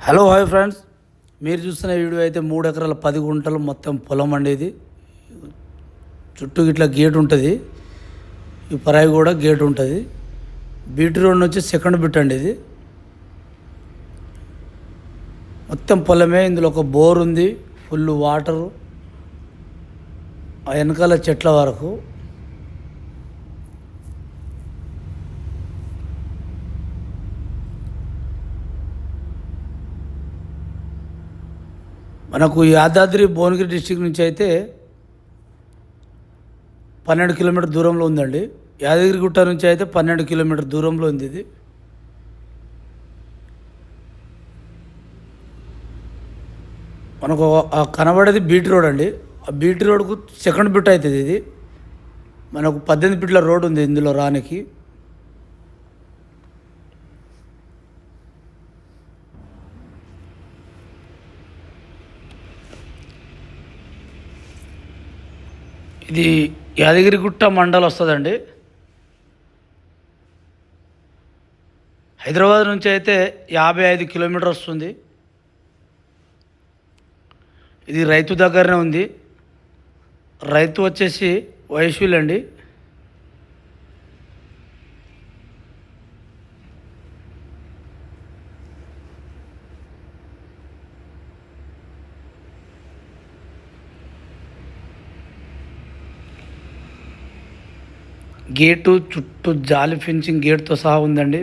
Hello hi friends, మీరు చూస్తున్న video అయితే 3 ఎకరాల 10 గుంటలు మొత్తం పొలం అండి. ఇది చుట్టూ ఇట్లా గేట్ ఉంటుంది. ఈ పరాయి కూడా గేట్ ఉంటుంది. బీటీ రోడ్ నుంచి సెకండ్ బిట్ అండి. ఇది మొత్తం పొలమే. ఇందులో ఒక బోర్ ఉంది, ఫుల్ వాటరు, ఆ వెనకాల చెట్ల వరకు. మనకు యాదాద్రి భువనగిరి డిస్టిక్ నుంచి అయితే 12 కిలోమీటర్ దూరంలో ఉందండి. యాదగిరిగుట్ట నుంచి అయితే 12 కిలోమీటర్ దూరంలో ఉంది. ఇది మనకు ఆ కనబడేది బీటీ రోడ్ అండి. ఆ బీటీ రోడ్కు సెకండ్ బిట్ అవుతుంది. ఇది మనకు 18 ఫీట్ల రోడ్ ఉంది ఇందులో రానికి. ఇది యాదగిరిగుట్ట మండల్ వస్తుందండి. హైదరాబాద్ నుంచి అయితే 55 కిలోమీటర్ వస్తుంది. ఇది రైతు దగ్గరనే ఉంది. రైతు వచ్చేసి వైశ్యులు అండి. గేటు చుట్టూ జాలి ఫెన్సింగ్ గేట్తో సహా ఉందండి.